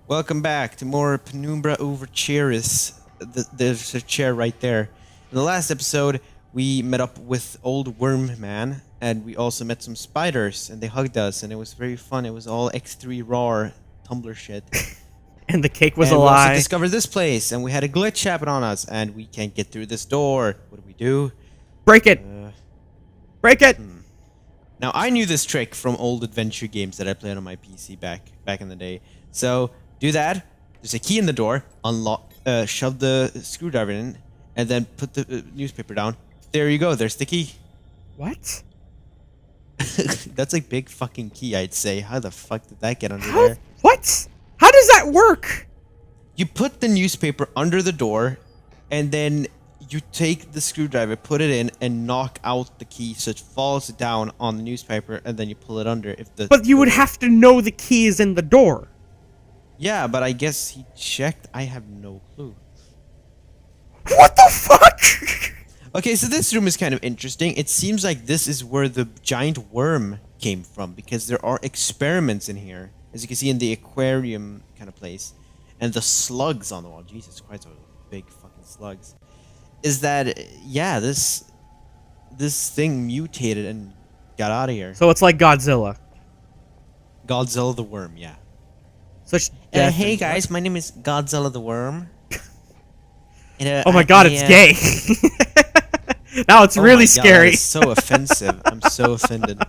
Welcome back to more Penumbra Overtures. There's a chair right there. In the last episode, we met up with Old Worm Man, and we also met some spiders, and they hugged us, and it was very fun. It was all X3 raw Tumblr shit. And the cake was and a we also lie. discovered this place, and we had a glitch happen on us, and we can't get through this door. What do we do? Break it! Break it! Now, I knew this trick from old adventure games that I played on my PC back in the day. So, do that. There's a key in the door. Unlock. Shove the screwdriver in, and then put the newspaper down. There you go. There's the key. What? That's a big fucking key, I'd say. How the fuck did that get under there? What? How does that work? You put the newspaper under the door, and then you take the screwdriver, put it in, and knock out the key so it falls down on the newspaper, and then you pull it under. But you would have to know the key is in the door. Yeah, but I guess he checked. I have no clue. What the fuck? Okay, so this room is kind of interesting. It seems like this is where the giant worm came from, because there are experiments in here, as you can see in the aquarium kind of place, and the slugs on the wall. Jesus Christ, those big fucking slugs. Is that, yeah, this thing mutated and got out of here. So it's like Godzilla. Godzilla the worm, yeah. Such Hey guys, my name is Godzilla the worm. And, oh my god, it's gay. Now it's really scary. That is so offensive. I'm so offended.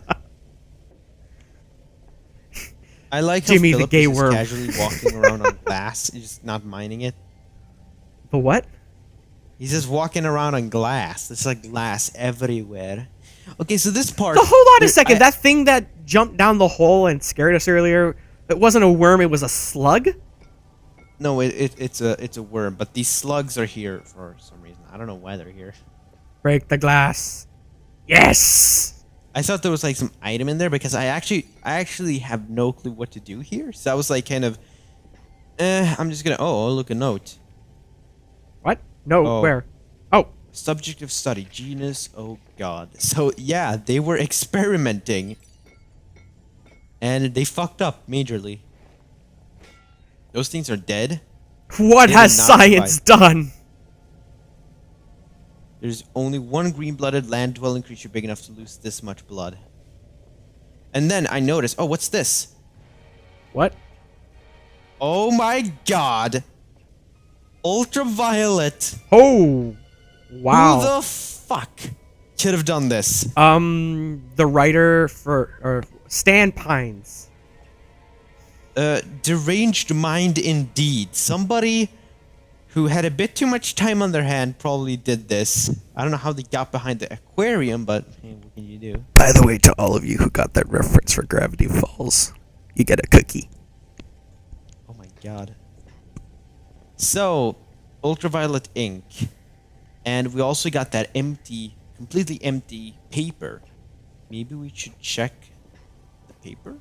I like how Jimmy the Philip gay is just worm. casually walking around on glass, he's just not minding it. The what? He's just walking around on glass. There's like glass everywhere. Okay, so this part. So hold on a second. That thing that jumped down the hole and scared us earlier, it wasn't a worm. It was a slug. No, it's a worm. But these slugs are here for some reason. I don't know why they're here. Break the glass. Yes. I thought there was like some item in there because I actually have no clue what to do here. So I was like kind of, I'm just gonna. Oh, look, a note. What? No, Oh. where? Oh. Subject of study, genus, oh god. So, yeah, they were experimenting. And they fucked up majorly. Those things are dead. What They has did not science done? There's only one green-blooded land-dwelling creature big enough to lose this much blood. And then I noticed, oh, what's this? What? Oh my god! Ultraviolet! Oh. Wow. Who the fuck could have done this? The writer for Stan Pines. Deranged mind indeed. Somebody who had a bit too much time on their hand probably did this. I don't know how they got behind the aquarium, but hey, what can you do? By the way, to all of you who got that reference for Gravity Falls, you get a cookie. Oh my god. So, ultraviolet ink. And we also got that empty, completely empty paper. Maybe we should check the paper?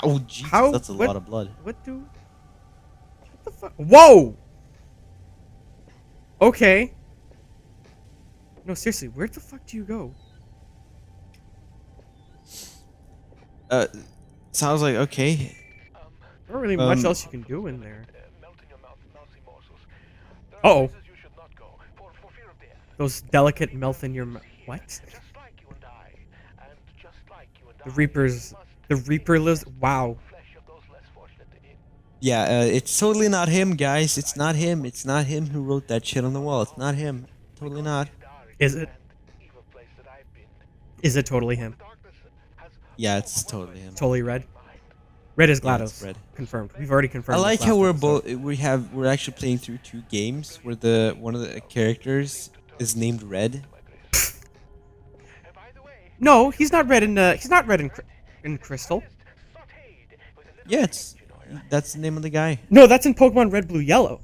Oh, Jesus, that's a lot of blood. What the fuck? Whoa! Okay. No, seriously, where the fuck do you go? Sounds like, okay. There's not really much else you can do in there. Uh-oh. Those delicate melt in your mouth. What? The Reaper lives. Wow. Yeah, it's totally not him, guys. It's not him. It's not him who wrote that shit on the wall. It's not him. Totally not. Is it? Is it totally him? Yeah, it's totally him. Totally red. Red is Yeah, GLaDOS. it's red. Confirmed. We've already confirmed. I this like how last we're episode. we're actually playing through two games where one of the characters is named Red. No, he's not red in. He's not red in Crystal. Yeah, that's the name of the guy. No, that's in Pokemon Red, Blue, Yellow.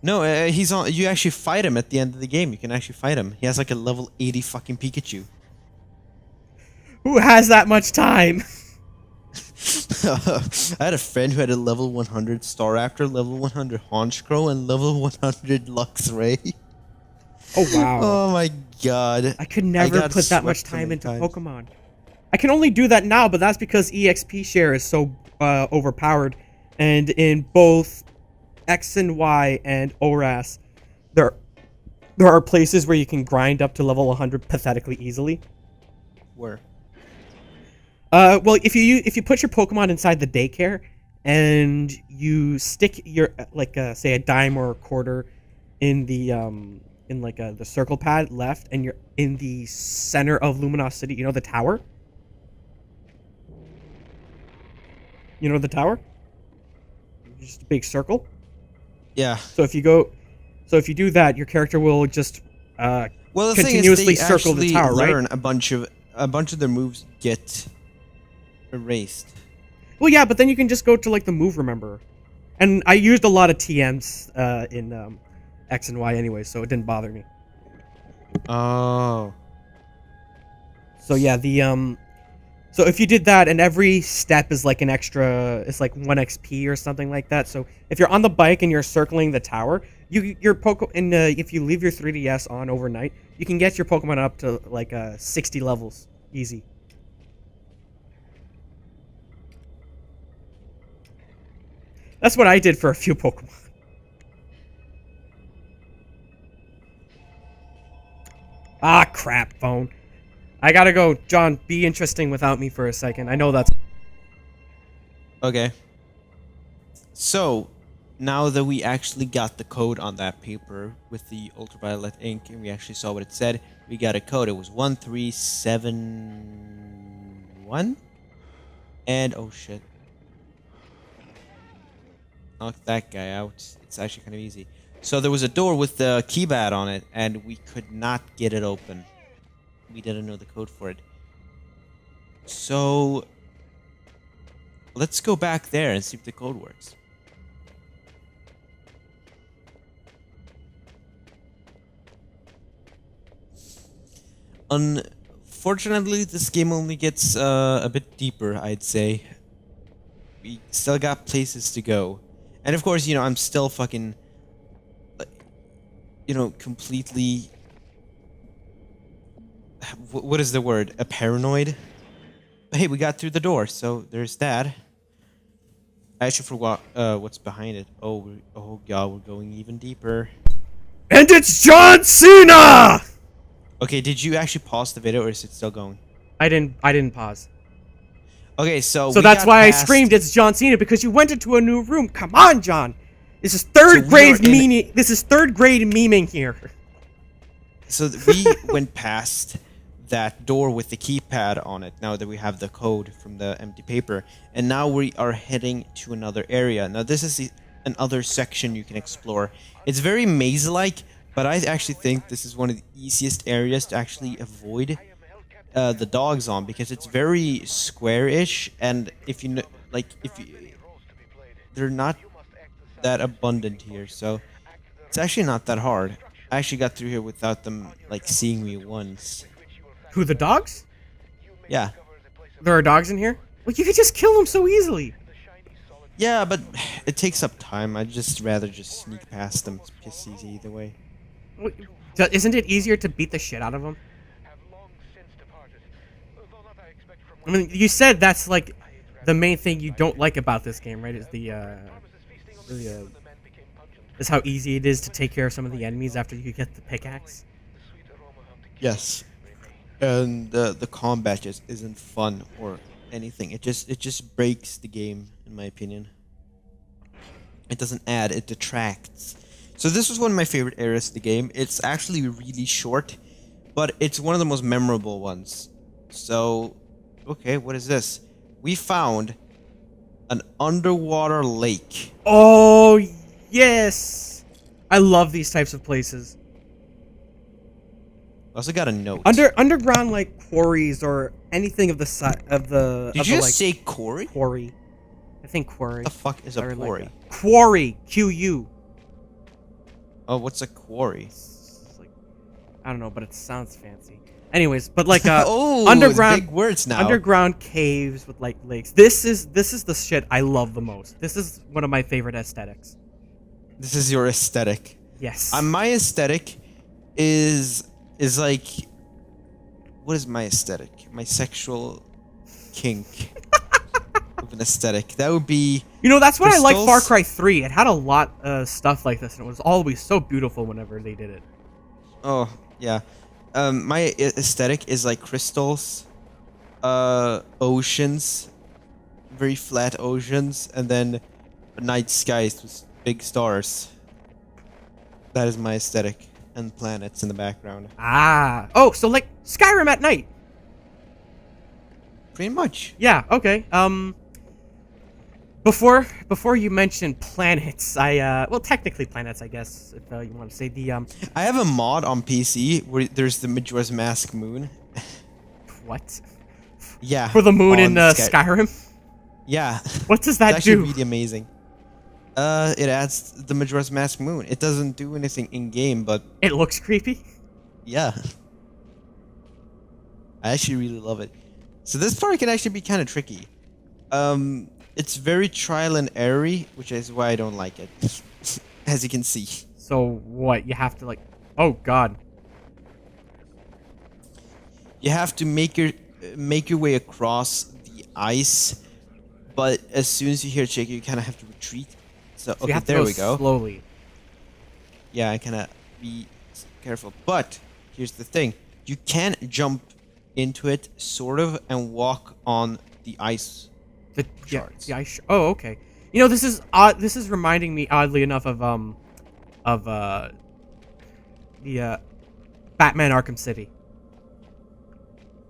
No, he's on. You actually fight him at the end of the game. You can actually fight him. He has like a level 80 fucking Pikachu. Who has that much time? I had a friend who had a level 100 Staraptor, level 100 Honchkrow, and level 100 Luxray. Oh wow! Oh my god! I could never got put that much swept so time many into times. Pokemon. I can only do that now, but that's because EXP share is so overpowered. And in both X and Y and ORAS, there are places where you can grind up to level 100 pathetically easily. Where? Well, if you put your Pokemon inside the daycare and you stick your say a dime or a quarter in the the circle pad left, and you're in the center of Luminos City, you know the tower? You know the tower? Just a big circle. Yeah. So if you do that, your character will just Well, the continuously thing is, circle the tower, right? learn a bunch of their moves get erased. Well, yeah, but then you can just go to like the move remember. And I used a lot of TMs in X and Y anyway, so it didn't bother me. Oh. So yeah, so if you did that, and every step is like an extra, it's like 1 XP or something like that. So if you're on the bike and you're circling the tower, if you leave your 3DS on overnight, you can get your Pokemon up to like 60 levels easy. That's what I did for a few Pokemon. Ah, crap, phone. I gotta go. John, be interesting without me for a second. I know that's... Okay. So, now that we actually got the code on that paper with the ultraviolet ink, and we actually saw what it said, we got a code. It was 1371. And, oh shit. Knock that guy out. It's actually kind of easy. So there was a door with the keypad on it, and we could not get it open. We didn't know the code for it. So let's go back there and see if the code works. Unfortunately, this game only gets a bit deeper, I'd say. We still got places to go. And of course, you know, I'm still fucking, you know, completely... What is the word? A paranoid? But hey, we got through the door, so there's that. I actually forgot what's behind it. Oh god, we're going even deeper. And it's John Cena! Okay, did you actually pause the video, or is it still going? I didn't pause. Okay, so that's why I screamed it's John Cena, because you went into a new room. Come on, John. This is third grade memeing. This is third grade memeing here. So we went past that door with the keypad on it, now that we have the code from the empty paper, and now we are heading to another area. Now this is another section you can explore. It's very maze-like, but I actually think this is one of the easiest areas to actually avoid the dogs on, because it's very square-ish, and if you they're not that abundant here, so it's actually not that hard. I actually got through here without them like seeing me once. Who, the dogs? Yeah. There are dogs in here? Well, you could just kill them so easily. Yeah, but it takes up time. I'd just rather just sneak past them. It's piss easy either way. Isn't it easier to beat the shit out of them? I mean, you said that's like the main thing you don't like about this game, right? Is is how easy it is to take care of some of the enemies after you get the pickaxe. Yes. And the combat just isn't fun or anything. It just breaks the game, in my opinion. It doesn't add, it detracts. So this was one of my favorite areas of the game. It's actually really short, but it's one of the most memorable ones. So, okay, what is this? We found an underwater lake. Oh, yes! I love these types of places. I also got a note. Underground, like, quarries or anything of the side of the... Did you just say quarry? Quarry. I think quarry. What the fuck is a quarry? Quarry. Q-U. Oh, what's a quarry? Like, I don't know, but it sounds fancy. Anyways, but like oh, underground big words now. Underground caves with like lakes. This is the shit I love the most. This is one of my favorite aesthetics. This is your aesthetic. Yes. My aesthetic is like, what is my aesthetic? My sexual kink of an aesthetic. That would be You know, that's what I like Far crystals. Cry 3. It had a lot of stuff like this, and it was always so beautiful whenever they did it. Oh yeah, my aesthetic is like crystals, oceans, very flat oceans, and then night skies with big stars. That is my aesthetic, and planets in the background. Ah. Oh, so like Skyrim at night. Pretty much. Yeah, okay. Before you mentioned planets, well, technically planets, I guess, if you want to say the I have a mod on PC where there's the Majora's Mask moon. what? Yeah. For the moon in on Skyrim? Yeah. What does It's that actually do? really amazing. It adds the Majora's Mask moon. It doesn't do anything in game, but It looks creepy. yeah. I actually really love it. So this part can actually be kind of tricky. It's very trial and error, which is why I don't like it. As you can see. So what? You have to like, oh god. You have to make your way across the ice, but as soon as you hear Chick, you kind of have to retreat. So So you okay, have to there go we go. slowly. Yeah, I kind of be careful. But here's the thing: you can jump into it, sort of, and walk on the ice. The Shards. oh, okay. You know, this is odd. This is reminding me, oddly enough, of the Batman Arkham City.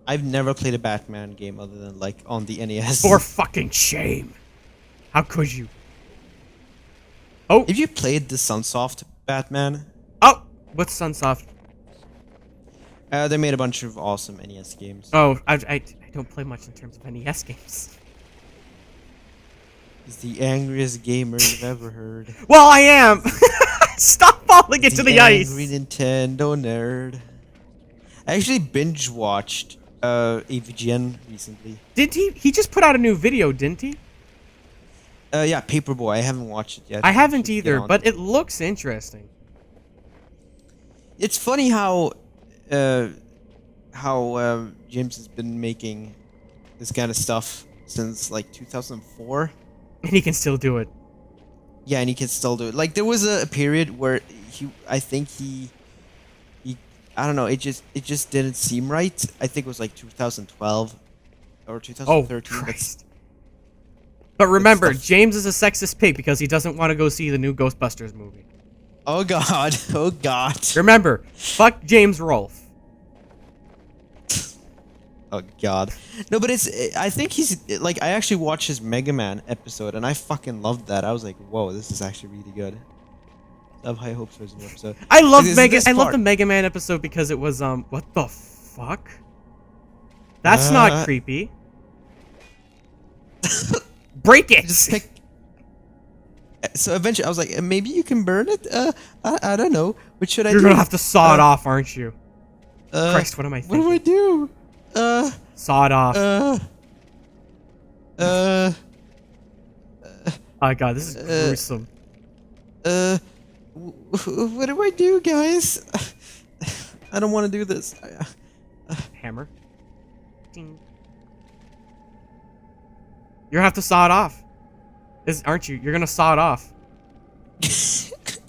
I've never played a Batman game other than like on the NES. For fucking shame! How could you? Oh, Have you played the Sunsoft Batman? oh! What's Sunsoft? They made a bunch of awesome NES games. Oh, I don't play much in terms of NES games. He's the angriest gamer you've ever heard. Well, I am. Stop falling into the ice. Angry Nintendo nerd. I actually binge watched AVGN recently. Did he? He just put out a new video, didn't he? Yeah, Paperboy. I haven't watched it yet. I haven't Should get either, on but it. it looks interesting. It's funny how James has been making this kind of stuff since like 2004. And he can still do it. Yeah, and he can still do it. Like there was a period where I think he I don't know, it just didn't seem right. I think it was like 2012 or Oh, 2013. Christ. But remember, stuff. James is a sexist pig because he doesn't want to go see the new Ghostbusters movie. Oh god. Oh god. Remember, fuck James Rolfe. Oh god. No, but I think he's like I actually watched his Mega Man episode and I fucking loved that. I was like, whoa, this is actually really good. I have high hopes for his new episode. I love Like, this I love part. the Mega Man episode because it was what the fuck? That's not creepy. Break it. Just pick. So eventually I was like, maybe you can burn it? I don't know. What should I You're do? gonna have to saw it off, aren't you? Christ, what am I What do I thinking? do? Saw it off. Oh god, this is gruesome. What do I do, guys? I don't want to do this. Hammer. Ding. You're gonna have to saw it off. Aren't you? You're gonna saw it off.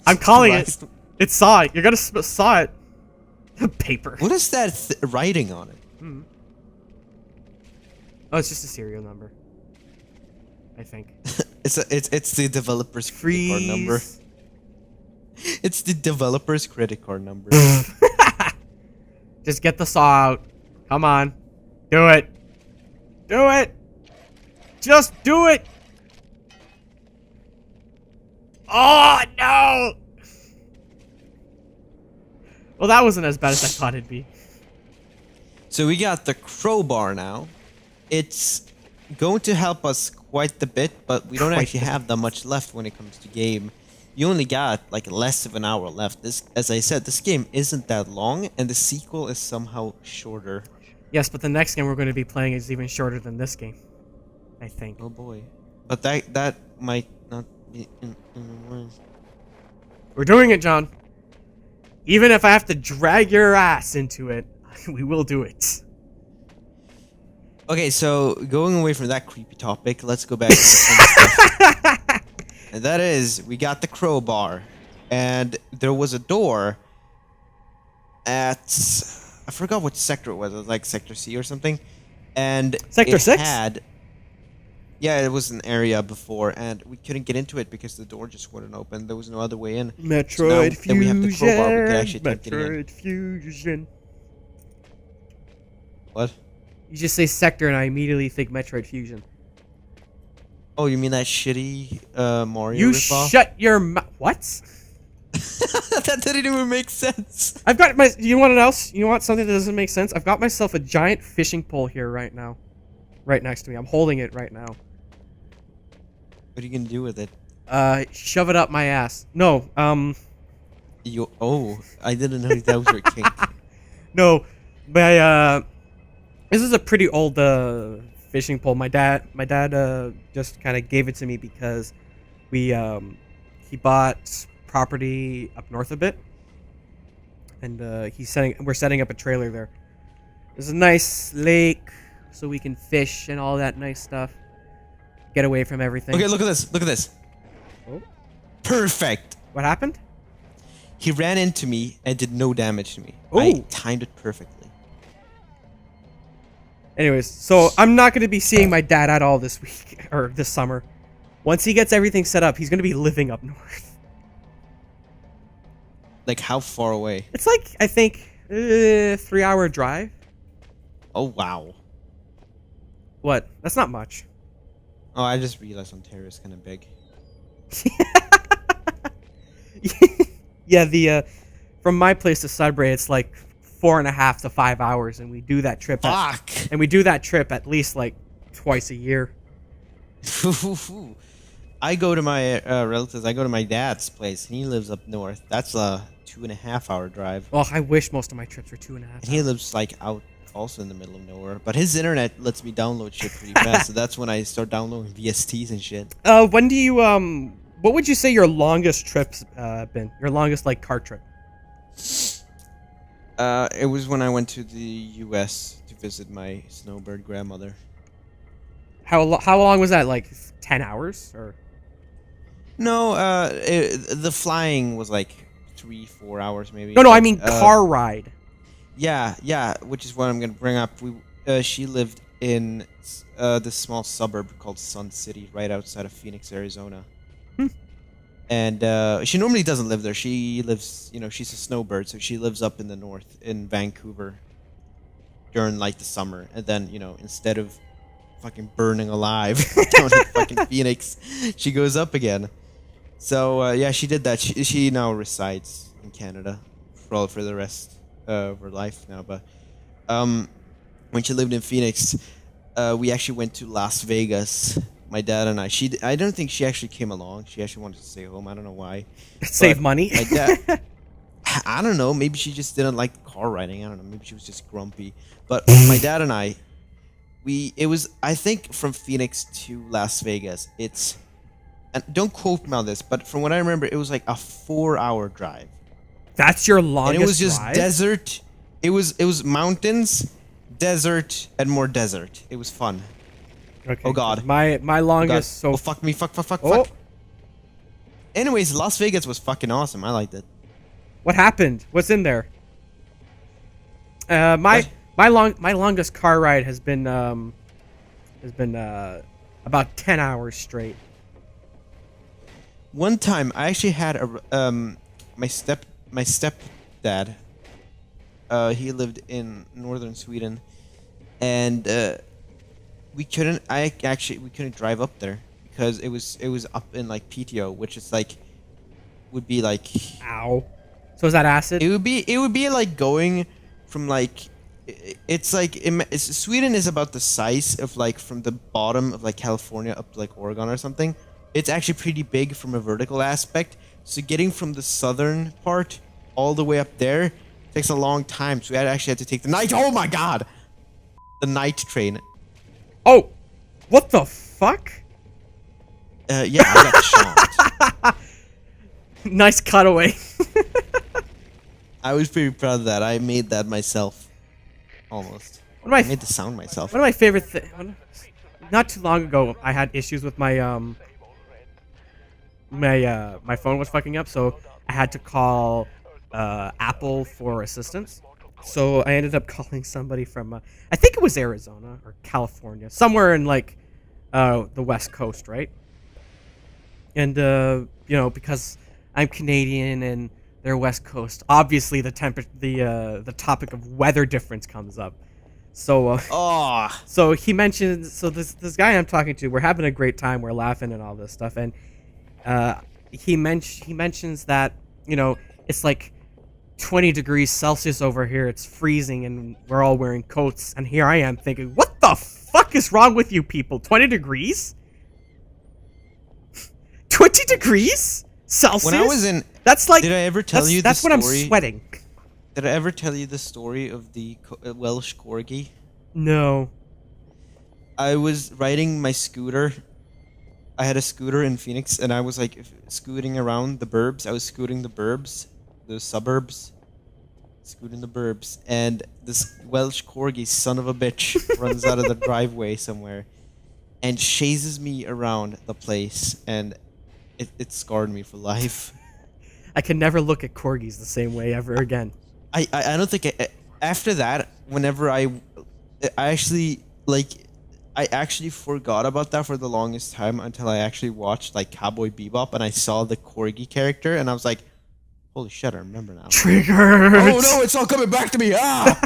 I'm calling it. It's saw it. You're gonna saw it. Paper. What is that writing on it? Hmm. Oh, it's just a serial number. I think. It's the developer's credit card number. Freeze. It's the developer's credit card number. Just get the saw out. Come on. Do it. Do it. Just do it. Oh, no. Well, that wasn't as bad as I thought it'd be. So we got the crowbar now. It's going to help us quite a bit, but we don't Quite actually a have that much left when it comes to game. You only got like less of an hour left. This, as I said, this game isn't that long, and the sequel is somehow shorter. Yes, but the next game we're going to be playing is even shorter than this game. I think. Oh boy, but that might not be. We're doing it, John. Even if I have to drag your ass into it, we will do it. Okay, so going away from that creepy topic, let's go back to the fun stuff. And that is, we got the crowbar, and there was a door at, I forgot what sector it was. It was like Sector C or something, and Sector it 6? had, yeah, it was an area before, and we couldn't get into it because the door just wouldn't open. There was no other way in. Metroid so now that we have the crowbar, we can actually Fusion. attempt getting in. Metroid Fusion. What? You just say sector, and I immediately think Metroid Fusion. Oh, you mean that shitty Mario You ripoff? shut your mouth. What? That didn't even make sense. I've got my. You want what else? You want something that doesn't make sense? I've got myself a giant fishing pole here right now, right next to me. I'm holding it right now. What are you gonna do with it? Shove it up my ass. No. You. Oh, I didn't know that was your kink. No. My This is a pretty old fishing pole. My dad just kind of gave it to me because he bought property up north a bit, and we're setting up a trailer there. There's a nice lake, so we can fish and all that nice stuff. Get away from everything. Okay, look at this. Look at this. Oh. Perfect. What happened? He ran into me and did no damage to me. Oh. I timed it perfectly. Anyways, so I'm not going to be seeing my dad at all this week or this summer. Once he gets everything set up, he's going to be living up north. Like, how far away? It's like, I think, 3-hour drive. Oh, wow. What? That's not much. Oh, I just realized Ontario is kind of big. Yeah, from my place to Sudbury, it's like 4.5 to 5 hours, and we do that trip. Fuck! At least like twice a year. I go to my relatives. I go to my dad's place. He lives up north. That's a 2.5-hour drive. Well, I wish most of my trips were 2.5 hours. And he lives like out also in the middle of nowhere. But his internet lets me download shit pretty fast. So that's when I start downloading VSTs and shit. When do you what would you say your longest trip's been? Your longest like car trip? It was when I went to the U.S. to visit my snowbird grandmother. How long was that? Like 10 hours or? No, the flying was like 3-4 hours maybe. No, I But, mean car ride. Yeah, which is what I'm gonna bring up. She lived in this small suburb called Sun City, right outside of Phoenix, Arizona. And she normally doesn't live there. She lives, she's a snowbird, so she lives up in the north in Vancouver during like the summer. And then, instead of fucking burning alive down in fucking Phoenix, she goes up again. So yeah, she did that. She now resides in Canada for the rest of her life now. But when she lived in Phoenix, we actually went to Las Vegas. My dad and I don't think she actually came along. She actually wanted to stay home. I don't know why. Save money. My dad, I don't know. Maybe she just didn't like car riding. I don't know. Maybe she was just grumpy. But my dad and I think from Phoenix to Las Vegas, and don't quote me on this, but from what I remember, it was like a 4-hour drive. That's your longest And it was just drive? desert. It was mountains, desert, and more desert. It was fun. Okay. Oh God. My longest. Oh, So fuck me. Fuck. Oh. Anyways, Las Vegas was fucking awesome. I liked it. What happened? What's in there? My longest car ride has been about 10 hours straight. One time, I actually had my stepdad. He lived in northern Sweden, and we couldn't drive up there because it was up in like PTO, which is like would be like Ow. So is that acid? it would be like going from like it's like Sweden is about the size of like from the bottom of like California up to like Oregon or something. It's actually pretty big from a vertical aspect. So getting from the southern part all the way up there takes a long time. So we actually had to take the night. Oh my God, the night train. Oh, what the fuck? Yeah, I got shot. Nice cutaway. I was pretty proud of that. I made that myself, almost. One I of my made the sound myself. one of my favorite things. Not too long ago, I had issues with my my phone was fucking up, so I had to call Apple for assistance. So I ended up calling somebody from I think it was Arizona or California, somewhere in like the West Coast, right? And because I'm Canadian and they're West Coast, obviously the topic of weather difference comes up. So Oh, so he mentions, so this guy I'm talking to, we're having a great time, we're laughing and all this stuff, and he mentions that it's like 20 degrees Celsius over here, it's freezing, and we're all wearing coats, and here I am thinking, what the fuck is wrong with you people? 20 degrees? 20 degrees Celsius? when I was in, that's like did I ever tell you the that's when I'm story? sweating. Did I ever tell you the story of the Welsh corgi? No. I was riding my scooter. I had a scooter in Phoenix, and I was like scooting around the burbs. I was scooting the burbs, the suburbs, scooting the burbs, and this Welsh corgi, son of a bitch, runs out of the driveway somewhere and chases me around the place, and it scarred me for life. I can never look at corgis the same way ever again. I don't think after that, whenever I actually like I actually forgot about that for the longest time until I actually watched like Cowboy Bebop and I saw the corgi character and I was like, holy shit, I remember now. Triggered. Oh no, it's all coming back to me. Ah.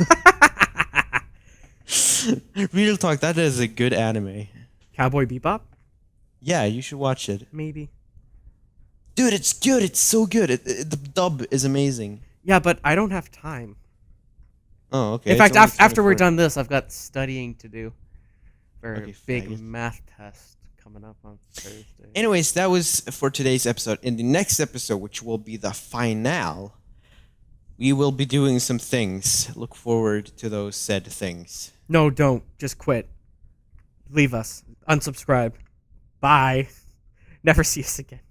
Real talk, that is a good anime. Cowboy Bebop? Yeah, you should watch it. Maybe. Dude, it's good. It's so good. The dub is amazing. Yeah, but I don't have time. Oh, okay. In fact, It's only after we're 24. done this, I've got studying to do for Okay, a big faggot. math test coming up on Thursday. Anyways, that was for today's episode. In the next episode, which will be the finale, we will be doing some things. Look forward to those said things. No, don't. Just quit. Leave us. Unsubscribe. Bye. Never see us again.